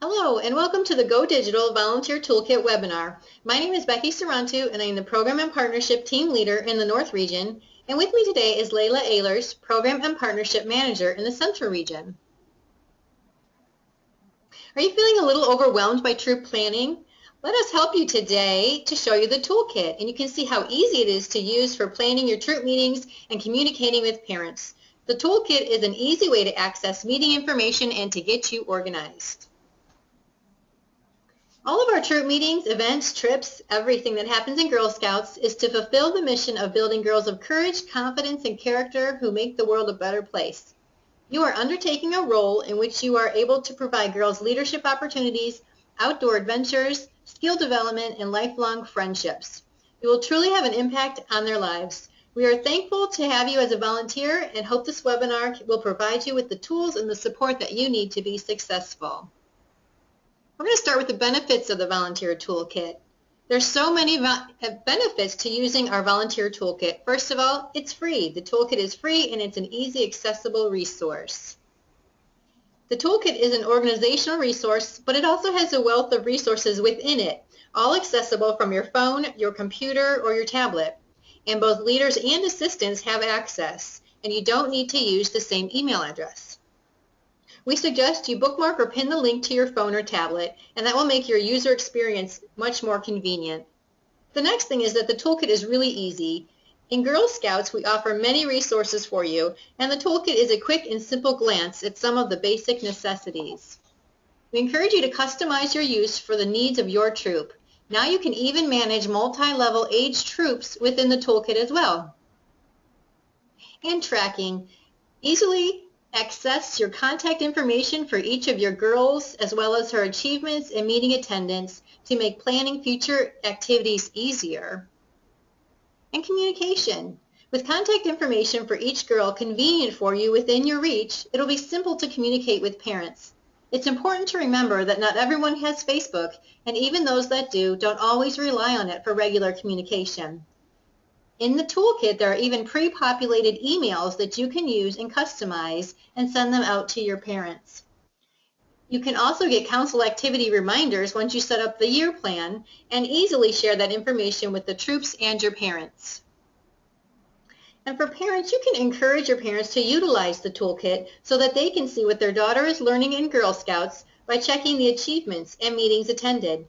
Hello, and welcome to the Go Digital Volunteer Toolkit webinar. My name is Becky Sarantu, and I am the Program and Partnership Team Leader in the North Region. And with me today is Layla Ehlers, Program and Partnership Manager in the Central Region. Are you feeling a little overwhelmed by troop planning? Let us help you today to show you the toolkit, and you can see how easy it is to use for planning your troop meetings and communicating with parents. The toolkit is an easy way to access meeting information and to get you organized. All of our troop meetings, events, trips, everything that happens in Girl Scouts is to fulfill the mission of building girls of courage, confidence, and character who make the world a better place. You are undertaking a role in which you are able to provide girls leadership opportunities, outdoor adventures, skill development, and lifelong friendships. You will truly have an impact on their lives. We are thankful to have you as a volunteer and hope this webinar will provide you with the tools and the support that you need to be successful. We're going to start with the benefits of the Volunteer Toolkit. There's so many benefits to using our Volunteer Toolkit. First of all, it's free. The toolkit is free and it's an easy, accessible resource. The toolkit is an organizational resource, but it also has a wealth of resources within it, all accessible from your phone, your computer, or your tablet. And both leaders and assistants have access, and you don't need to use the same email address. We suggest you bookmark or pin the link to your phone or tablet, and that will make your user experience much more convenient. The next thing is that the toolkit is really easy. In Girl Scouts, we offer many resources for you, and the toolkit is a quick and simple glance at some of the basic necessities. We encourage you to customize your use for the needs of your troop. Now you can even manage multi-level age troops within the toolkit as well. And tracking. Easily access your contact information for each of your girls as well as her achievements and meeting attendance to make planning future activities easier. And communication. With contact information for each girl convenient for you within your reach, it'll be simple to communicate with parents. It's important to remember that not everyone has Facebook, and even those that do don't always rely on it for regular communication. In the toolkit, there are even pre-populated emails that you can use and customize and send them out to your parents. You can also get council activity reminders once you set up the year plan and easily share that information with the troops and your parents. And for parents, you can encourage your parents to utilize the toolkit so that they can see what their daughter is learning in Girl Scouts by checking the achievements and meetings attended.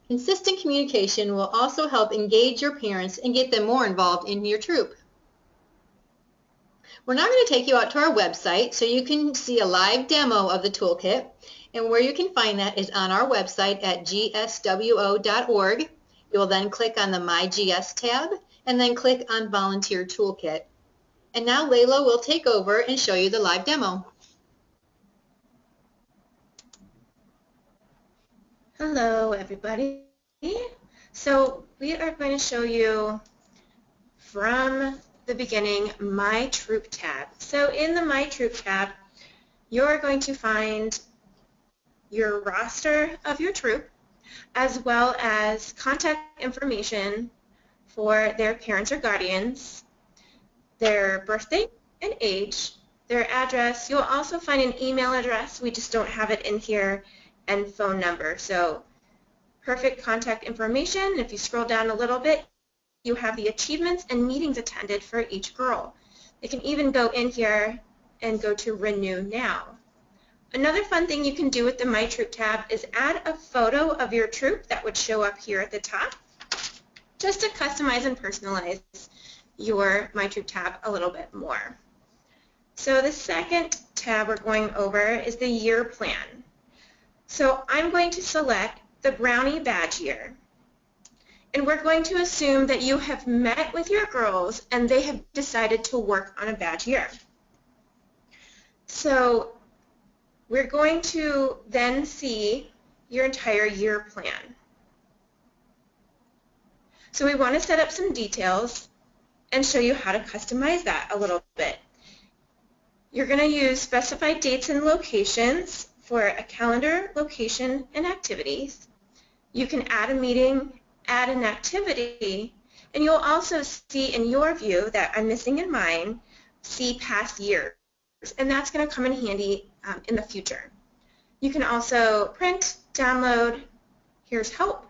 Consistent communication will also help engage your parents and get them more involved in your troop. We're now going to take you out to our website so you can see a live demo of the toolkit, and where you can find that is on our website at gswo.org. You will then click on the My GS tab and then click on Volunteer Toolkit. And now Layla will take over and show you the live demo. Hello everybody. So we are going to show you from the beginning My Troop tab. So in the My Troop tab, you're going to find your roster of your troop as well as contact information for their parents or guardians, their birthday and age, their address. You'll also find an email address. We just don't have it in here, and phone number. So perfect contact information. If you scroll down a little bit, you have the achievements and meetings attended for each girl. They can even go in here and go to Renew Now. Another fun thing you can do with the My Troop tab is add a photo of your troop that would show up here at the top, just to customize and personalize your My Troop tab a little bit more. So the second tab we're going over is the year plan. So I'm going to select the Brownie Badge year. And we're going to assume that you have met with your girls and they have decided to work on a badge year. So we're going to then see your entire year plan. So we want to set up some details and show you how to customize that a little bit. You're going to use specified dates and locations for a calendar, location, and activities. You can add a meeting, add an activity, and you'll also see in your view that I'm missing in mine, see past years. And that's going to come in handy in the future. You can also print, download, here's help.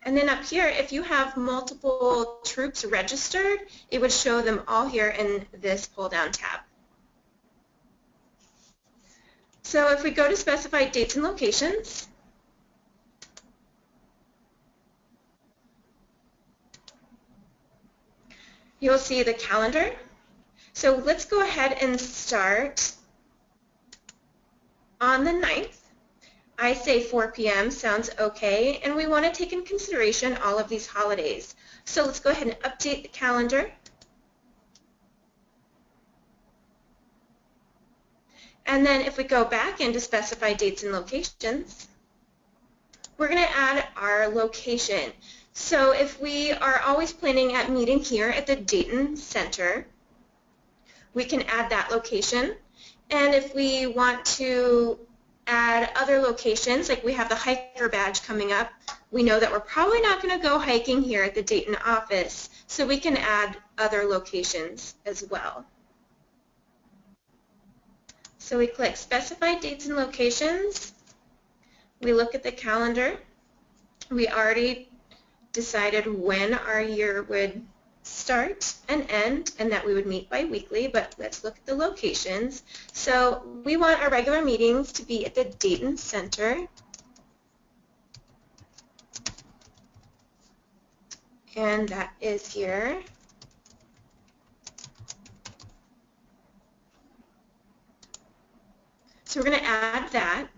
And then up here, if you have multiple troops registered, it would show them all here in this pull-down tab. So if we go to specified dates and locations, you'll see the calendar. So let's go ahead and start on the 9th. I say 4 p.m. sounds okay, and we want to take into consideration all of these holidays. So let's go ahead and update the calendar. And then if we go back into specified dates and locations, we're going to add our location. So if we are always planning at meeting here at the Dayton Center, we can add that location. And if we want to add other locations, like we have the hiker badge coming up, we know that we're probably not going to go hiking here at the Dayton office, so we can add other locations as well. So we click specified dates and locations. We look at the calendar. We already decided when our year would start and end, and that we would meet bi-weekly, but let's look at the locations. So we want our regular meetings to be at the Dayton Center. And that is here. So we're going to add that,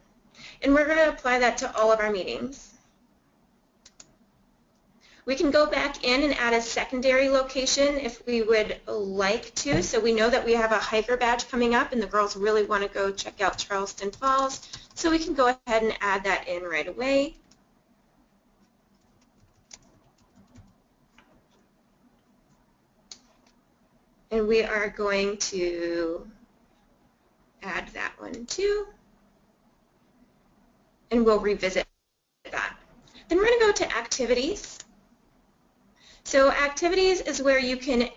and we're going to apply that to all of our meetings. We can go back in and add a secondary location if we would like to. So we know that we have a hiker badge coming up and the girls really want to go check out Charleston Falls. So we can go ahead and add that in right away. And we are going to add that one too. And we'll revisit that. Then we're going to go to activities. So activities is where you can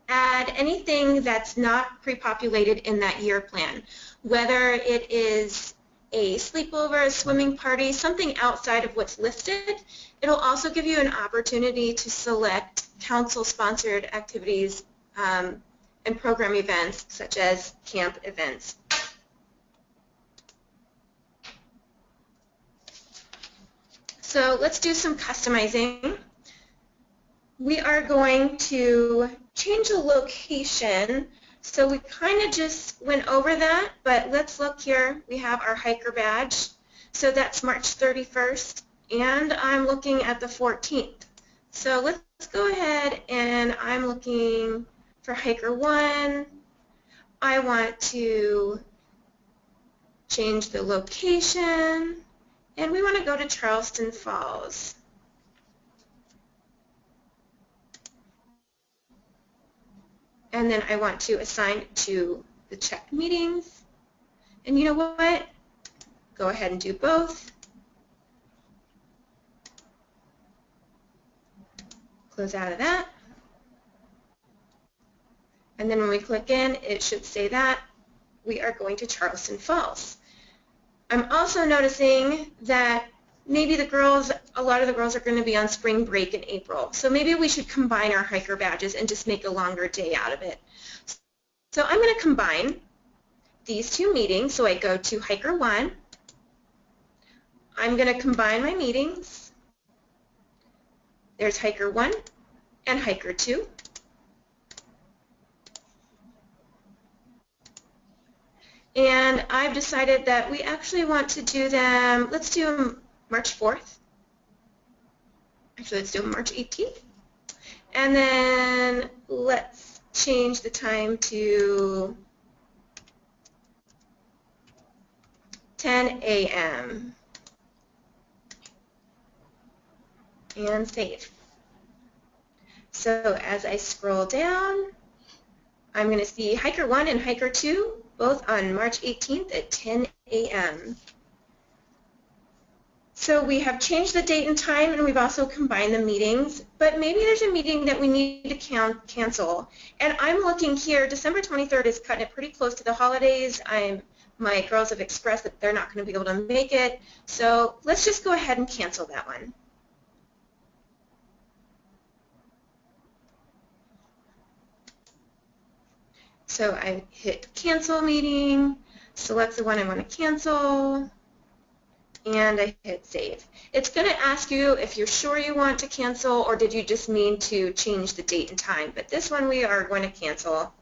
add anything that's not pre-populated in that year plan, whether it is a sleepover, a swimming party, something outside of what's listed. It'll also give you an opportunity to select council-sponsored activities and program events such as camp events. So let's do some customizing. We are going to change the location. So we kind of just went over that, but let's look here. We have our hiker badge. So that's March 31st, and I'm looking at the 14th. So let's go ahead, and I'm looking for hiker 1. I want to change the location, and we want to go to Charleston Falls. And then I want to assign to the checked meetings. And you know what? Go ahead and do both. Close out of that. And then when we click in, it should say that we are going to Charleston Falls. I'm also noticing that maybe the girls, a lot of the girls are going to be on spring break in April. So maybe we should combine our hiker badges and just make a longer day out of it. So I'm going to combine these two meetings. So I go to hiker 1. I'm going to combine my meetings. There's hiker 1 and hiker 2. And I've decided that we actually want to do them, let's do them March 4th. Actually, let's do them March 18th. And then let's change the time to 10 a.m. and save. So as I scroll down, I'm going to see hiker 1 and hiker 2 both on March 18th at 10 a.m. So we have changed the date and time, and we've also combined the meetings, but maybe there's a meeting that we need to cancel. And I'm looking here, December 23rd is cutting it pretty close to the holidays. my girls have expressed that they're not going to be able to make it. So let's just go ahead and cancel that one. So I hit cancel meeting, select the one I want to cancel, and I hit save. It's going to ask you if you're sure you want to cancel or did you just mean to change the date and time. But this one we are going to cancel.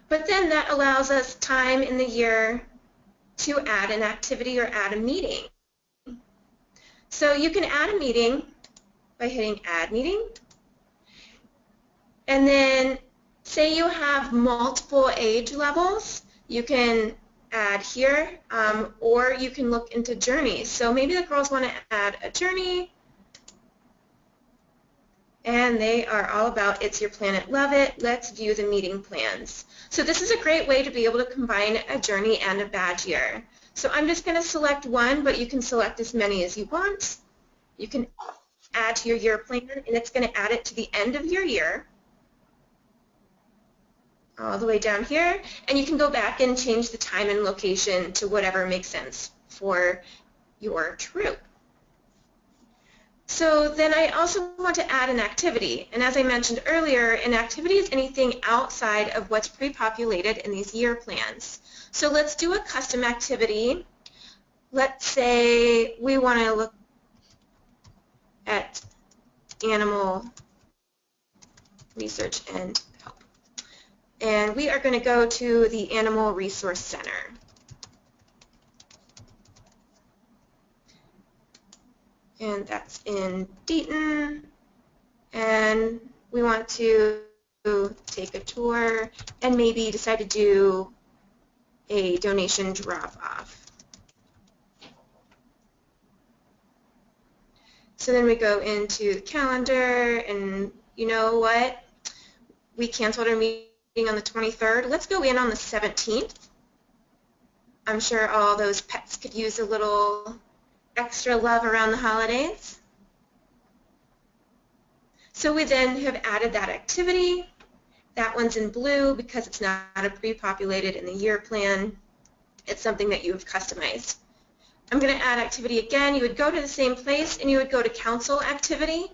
But then that allows us time in the year to add an activity or add a meeting. So you can add a meeting by hitting add meeting. And then say you have multiple age levels, you can add here, or you can look into journeys. So maybe the girls want to add a journey, and they are all about It's Your Planet, Love It, Let's View the Meeting Plans. So this is a great way to be able to combine a journey and a badge year. So I'm just going to select one, but you can select as many as you want. You can add to your year plan, and it's going to add it to the end of your year, all the way down here, and you can go back and change the time and location to whatever makes sense for your troop. So then I also want to add an activity, and as I mentioned earlier, an activity is anything outside of what's pre-populated in these year plans. So let's do a custom activity. Let's say we want to look at animal research and help. And we are going to go to the Animal Resource Center. And that's in Dayton. And we want to take a tour and maybe decide to do a donation drop-off. So then we go into the calendar, and you know what? We canceled our meeting on the 23rd. Let's go in on the 17th. I'm sure all those pets could use a little extra love around the holidays. So we then have added that activity. That one's in blue because it's not pre-populated in the year plan. It's something that you have customized. I'm going to add activity again. You would go to the same place and you would go to council activity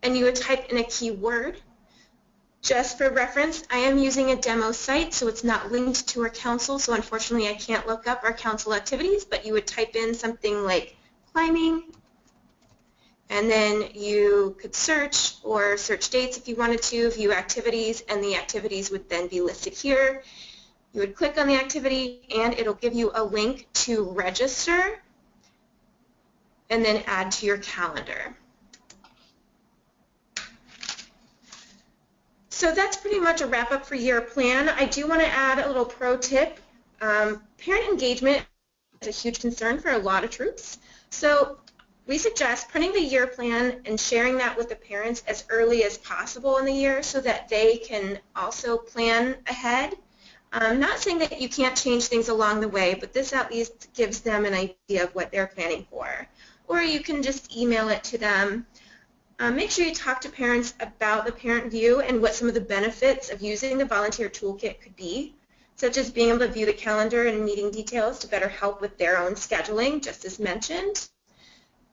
and you would type in a keyword. Just for reference, I am using a demo site, so it's not linked to our council, so unfortunately I can't look up our council activities, but you would type in something like climbing, and then you could search or search dates if you wanted to, view activities, and the activities would then be listed here. You would click on the activity, and it'll give you a link to register, and then add to your calendar. So that's pretty much a wrap-up for year plan. I do want to add a little pro tip. Parent engagement is a huge concern for a lot of troops. So we suggest printing the year plan and sharing that with the parents as early as possible in the year so that they can also plan ahead. I'm not saying that you can't change things along the way, but this at least gives them an idea of what they're planning for. Or you can just email it to them. Make sure you talk to parents about the parent view and what some of the benefits of using the volunteer toolkit could be, such as being able to view the calendar and meeting details to better help with their own scheduling, just as mentioned.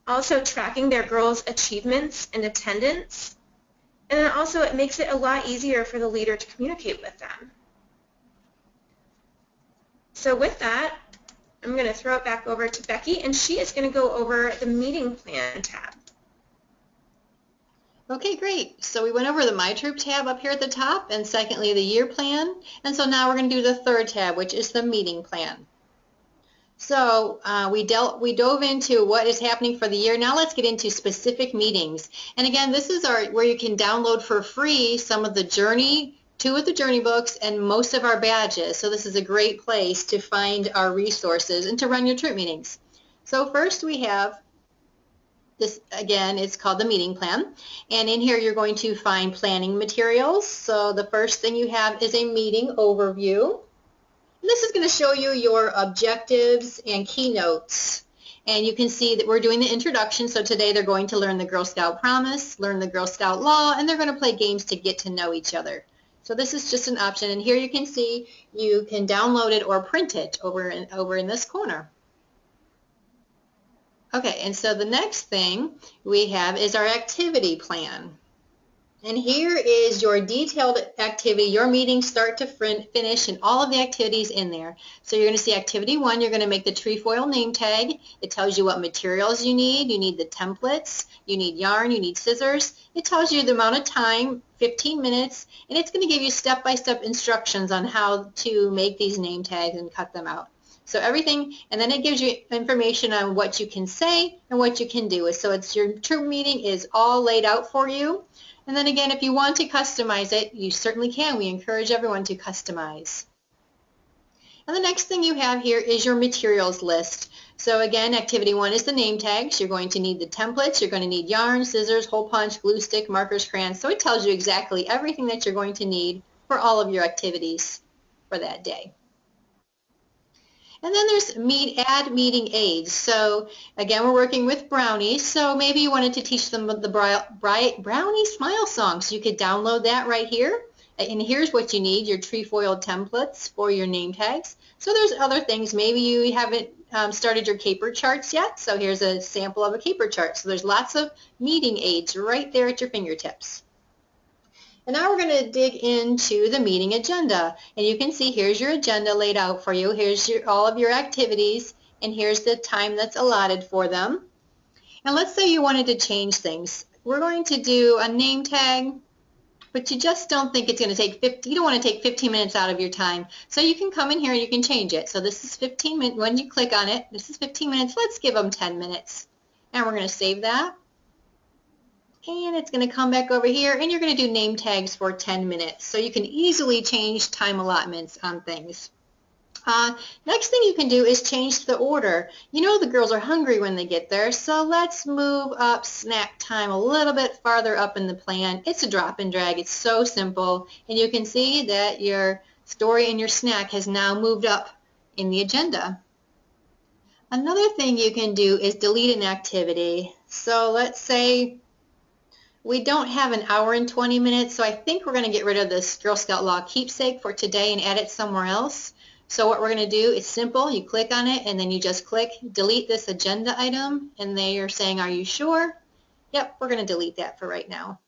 Also tracking their girls' achievements and attendance. And then also it makes it a lot easier for the leader to communicate with them. So with that, I'm going to throw it back over to Becky, and she is going to go over the meeting plan tab. Okay, great. So we went over the My Troop tab up here at the top, and secondly the year plan, and so now we're going to do the third tab, which is the meeting plan. So we dove into what is happening for the year. Now let's get into specific meetings. And again, this is where you can download for free some of the journey, 2 of the journey books, and most of our badges. So this is a great place to find our resources and to run your troop meetings. So first we have this, again, it's called the meeting plan, and in here you're going to find planning materials. So the first thing you have is a meeting overview. And this is going to show you your objectives and keynotes, and you can see that we're doing the introduction. So today they're going to learn the Girl Scout Promise, learn the Girl Scout Law, and they're going to play games to get to know each other. So this is just an option, and here you can see you can download it or print it over in this corner. Okay, and so the next thing we have is our activity plan. And here is your detailed activity, your meeting start to finish, and all of the activities in there. So you're going to see activity 1, you're going to make the trefoil name tag. It tells you what materials you need the templates, you need yarn, you need scissors. It tells you the amount of time, 15 minutes, and it's going to give you step-by-step instructions on how to make these name tags and cut them out. So everything, and then it gives you information on what you can say and what you can do. So it's your troop meeting is all laid out for you. And then again, if you want to customize it, you certainly can. We encourage everyone to customize. And the next thing you have here is your materials list. So again, activity 1 is the name tags. You're going to need the templates. You're going to need yarn, scissors, hole punch, glue stick, markers, crayons. So it tells you exactly everything that you're going to need for all of your activities for that day. And then there's add meeting aids. So again, we're working with brownies. So maybe you wanted to teach them the brownie smile song. So you could download that right here. And here's what you need, your trefoil templates for your name tags. So there's other things. Maybe you haven't started your caper charts yet. So here's a sample of a caper chart. So there's lots of meeting aids right there at your fingertips. And now we're going to dig into the meeting agenda. And you can see here's your agenda laid out for you. Here's all of your activities, and here's the time that's allotted for them. And let's say you wanted to change things. We're going to do a name tag, but you just don't think it's going to take you don't want to take 15 minutes out of your time. So you can come in here and you can change it. So this is 15 minutes. When you click on it, this is 15 minutes. Let's give them 10 minutes. And we're going to save that. And it's going to come back over here, and you're going to do name tags for 10 minutes. So you can easily change time allotments on things. Next thing you can do is change the order. You know the girls are hungry when they get there, so let's move up snack time a little bit farther up in the plan. It's a drop and drag. It's so simple. And you can see that your story and your snack has now moved up in the agenda. Another thing you can do is delete an activity. So let's say we don't have an hour and 20 minutes, so I think we're going to get rid of this Girl Scout Log keepsake for today and add it somewhere else. So what we're going to do is simple. You click on it, and then you just click delete this agenda item, and they are saying, are you sure? Yep, we're going to delete that for right now.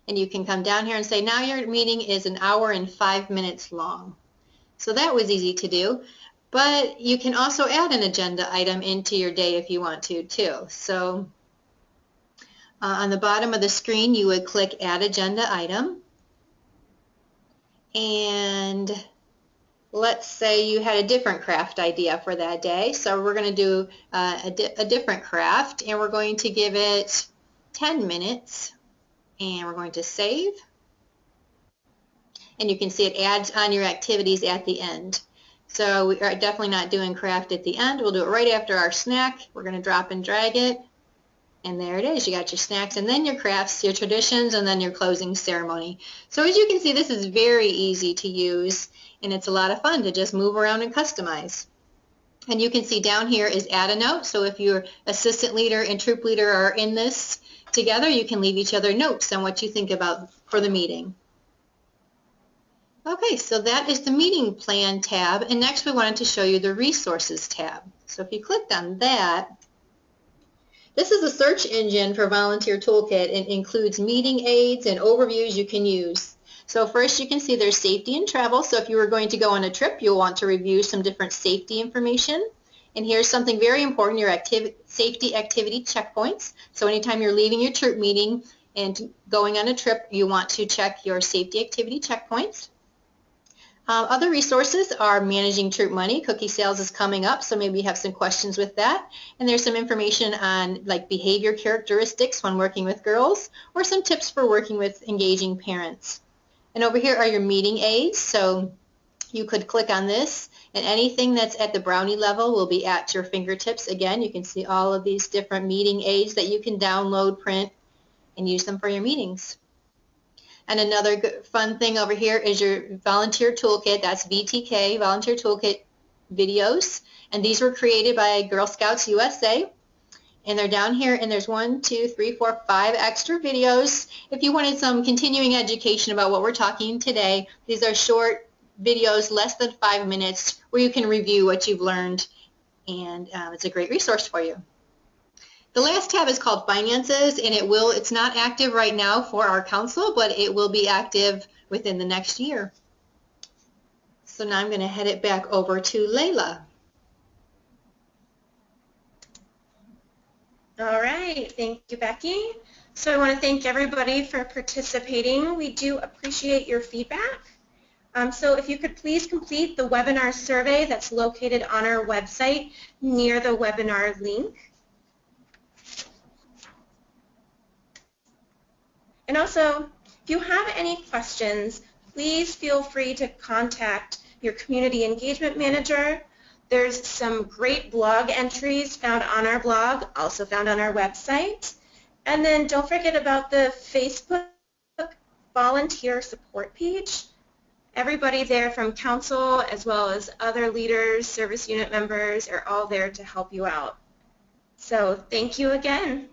And you can come down here and say, now your meeting is an hour and 5 minutes long. So that was easy to do. But you can also add an agenda item into your day if you want to, too. So on the bottom of the screen, you would click Add Agenda Item. And let's say you had a different craft idea for that day. So we're going to do a different craft, and we're going to give it 10 minutes. And we're going to save. And you can see it adds on your activities at the end. So we are definitely not doing craft at the end. We'll do it right after our snack. We're going to drop and drag it. And there it is. You got your snacks, and then your crafts, your traditions, and then your closing ceremony. So as you can see, this is very easy to use, and it's a lot of fun to just move around and customize. And you can see down here is add a note. So if your assistant leader and troop leader are in this together, you can leave each other notes on what you think about for the meeting. Okay, so that is the meeting plan tab, and next we wanted to show you the resources tab. So if you clicked on that, this is a search engine for Volunteer Toolkit. It includes meeting aids and overviews you can use. So first you can see there's safety and travel. So if you were going to go on a trip, you'll want to review some different safety information. And here's something very important, your safety activity checkpoints. So anytime you're leaving your troop meeting and going on a trip, you want to check your safety activity checkpoints. Other resources are managing troop money. Cookie sales is coming up, so maybe you have some questions with that. And there's some information on like behavior characteristics when working with girls, or some tips for working with engaging parents. And over here are your meeting aids. So you could click on this, and anything that's at the Brownie level will be at your fingertips. Again, you can see all of these different meeting aids that you can download, print, and use them for your meetings. And another good, fun thing over here is your Volunteer Toolkit. That's VTK, Volunteer Toolkit videos. And these were created by Girl Scouts USA. And they're down here, and there's 1, 2, 3, 4, 5 extra videos. If you wanted some continuing education about what we're talking today, these are short videos, less than 5 minutes, where you can review what you've learned, and it's a great resource for you. The last tab is called Finances, and it's not active right now for our council, but it will be active within the next year. So now I'm going to head it back over to Layla. All right, thank you, Becky. So I want to thank everybody for participating. We do appreciate your feedback. So if you could please complete the webinar survey that's located on our website near the webinar link. And also, if you have any questions, please feel free to contact your community engagement manager. There's some great blog entries found on our blog, also found on our website. And then don't forget about the Facebook volunteer support page. Everybody there from council as well as other leaders, service unit members are all there to help you out. So thank you again.